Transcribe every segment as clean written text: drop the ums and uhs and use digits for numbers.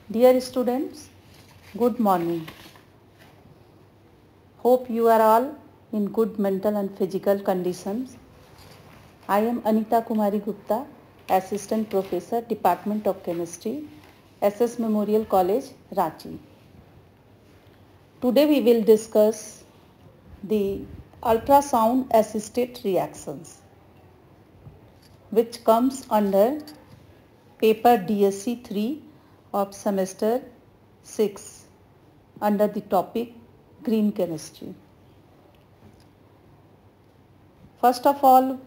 Dear students, good morning. Hope you are all in good mental and physical conditions. I am Anita Kumari Gupta, Assistant Professor, Department of Chemistry, SS Memorial College, Ranchi. Today we will discuss the ultrasound assisted reactions, which comes under paper DSC 3 of semester 6 under the topic green chemistry. First of all,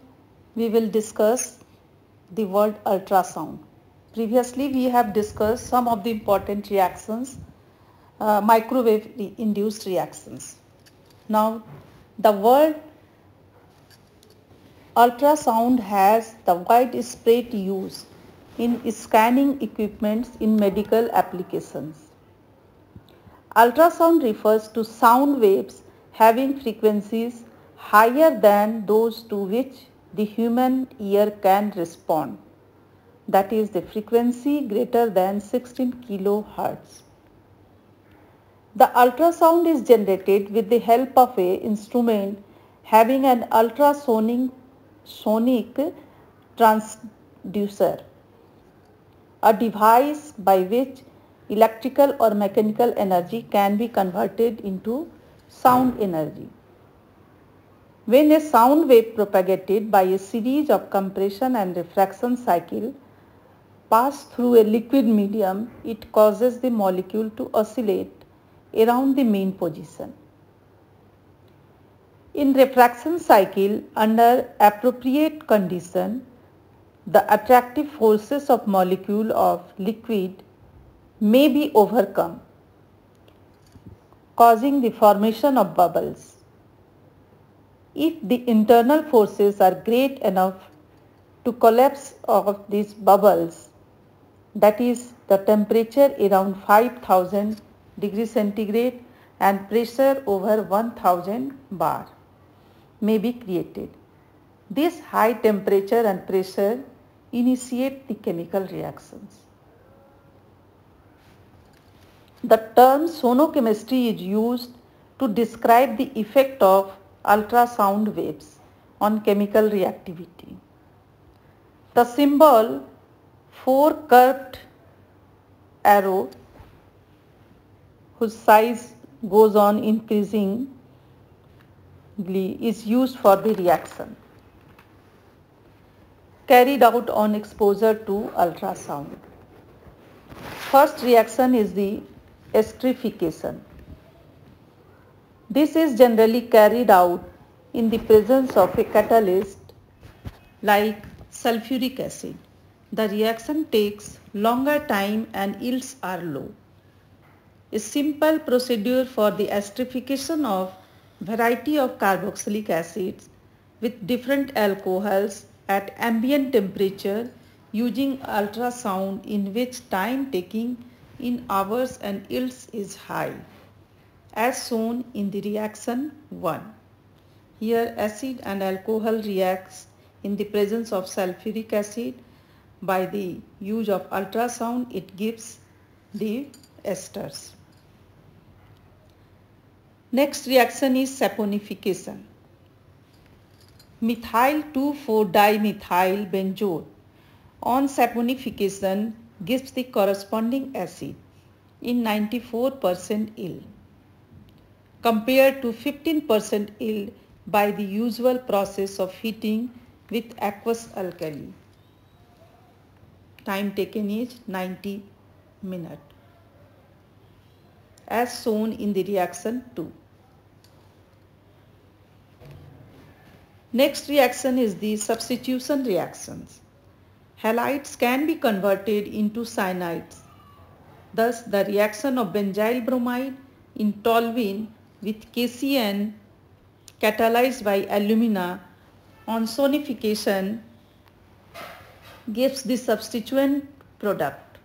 we will discuss the word ultrasound. Previously, we have discussed some of the important reactions, microwave induced reactions. Now, the word ultrasound has the widespread use in scanning equipments in medical applications. Ultrasound refers to sound waves having frequencies higher than those to which the human ear can respond, that is the frequency greater than 16 kHz. The ultrasound is generated with the help of an instrument having an ultrasonic transducer, a device by which electrical or mechanical energy can be converted into sound energy. When a sound wave propagated by a series of compression and refraction cycles pass through a liquid medium, it causes the molecule to oscillate around the mean position. In refraction cycle, under appropriate condition, the attractive forces of molecule of liquid may be overcome, causing the formation of bubbles. If the internal forces are great enough to collapse of these bubbles, that is the temperature around 5000 degrees centigrade and pressure over 1000 bar may be created. This high temperature and pressure initiate the chemical reactions. The term sonochemistry is used to describe the effect of ultrasound waves on chemical reactivity. The symbol 4 curved arrow whose size goes on increasingly is used for the reaction carried out on exposure to ultrasound. First reaction is the esterification. This is generally carried out in the presence of a catalyst like sulfuric acid. The reaction takes longer time and yields are low. A simple procedure for the esterification of variety of carboxylic acids with different alcohols at ambient temperature using ultrasound, in which time taking in hours and yields is high, as shown in the reaction 1. Here acid and alcohol reacts in the presence of sulfuric acid. By the use of ultrasound, it gives the esters. Next reaction is saponification. Methyl 2,4-dimethyl benzoate on saponification gives the corresponding acid in 94% yield compared to 15% yield by the usual process of heating with aqueous alkali. Time taken is 90 minutes, as shown in the reaction 2. Next reaction is the substitution reactions. Halides can be converted into cyanides. Thus, the reaction of benzyl bromide in toluene with KCN catalyzed by alumina on sonification gives the substituent product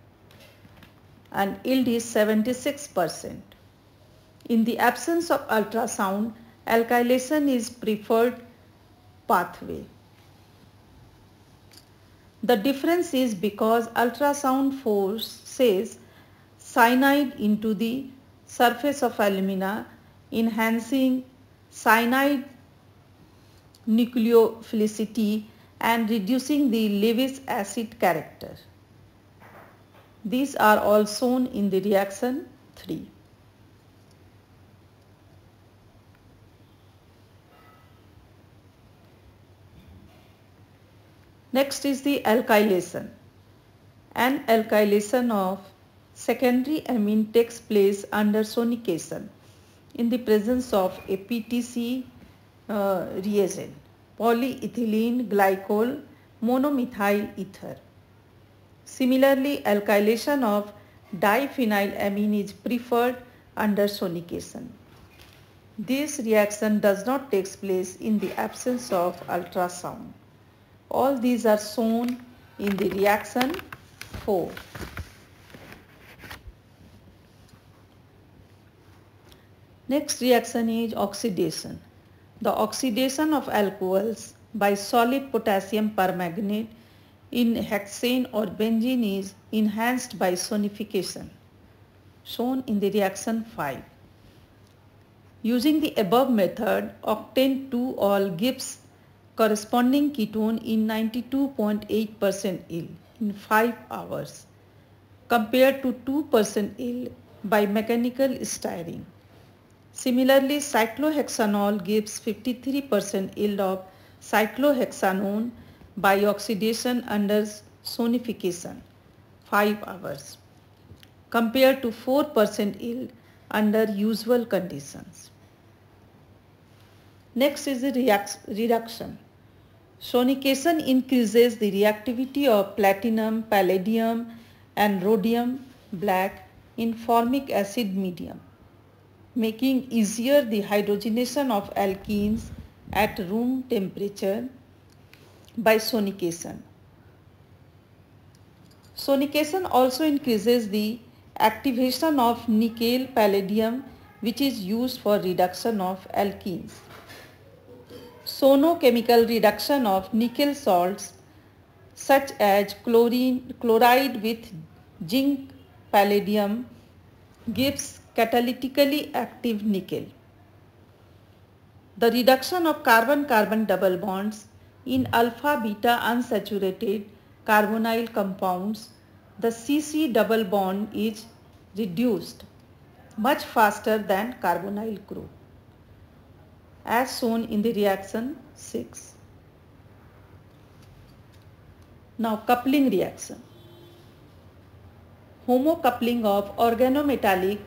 and yield is 76%. In the absence of ultrasound, alkylation is preferred pathway. The difference is because ultrasound forces cyanide into the surface of alumina, enhancing cyanide nucleophilicity and reducing the Lewis acid character. These are all shown in the reaction 3. Next is the alkylation. An alkylation of secondary amine takes place under sonication in the presence of a PTC reagent, polyethylene glycol monomethyl ether. Similarly, alkylation of diphenylamine is preferred under sonication. This reaction does not take place in the absence of ultrasound. All these are shown in the reaction 4. Next reaction is oxidation. The oxidation of alcohols by solid potassium permanganate in hexane or benzene is enhanced by sonification, shown in the reaction 5. Using the above method, octane 2-ol gives corresponding ketone in 92.8% yield in 5 hours compared to 2% yield by mechanical stirring. Similarly, cyclohexanol gives 53% yield of cyclohexanone by oxidation under sonification 5 hours compared to 4% yield under usual conditions. Next is the reduction. Sonication increases the reactivity of platinum, palladium and rhodium black in formic acid medium, making easier the hydrogenation of alkenes at room temperature by sonication. Sonication also increases the activation of nickel palladium, which is used for reduction of alkenes. Sonochemical reduction of nickel salts such as chloride with zinc palladium gives catalytically active nickel. The reduction of carbon-carbon double bonds in alpha-beta unsaturated carbonyl compounds, the CC double bond is reduced much faster than carbonyl group, as shown in the reaction 6. Now coupling reaction. Homocoupling of organometallic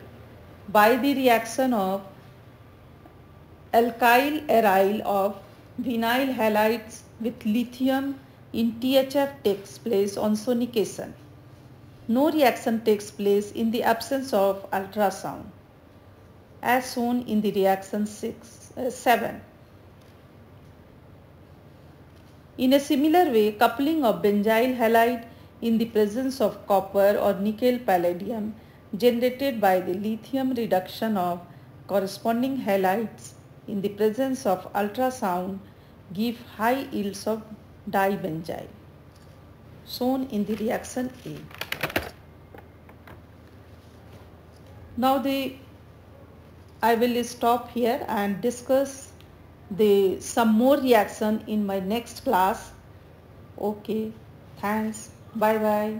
by the reaction of alkyl aryl of vinyl halides with lithium in THF takes place on sonication. No reaction takes place in the absence of ultrasound, as shown in the reaction 7. In a similar way, coupling of benzyl halide in the presence of copper or nickel palladium generated by the lithium reduction of corresponding halides in the presence of ultrasound give high yields of dibenzyl, shown in the reaction A. Now I will stop here and discuss some more reaction in my next class. Okay, thanks. Bye bye.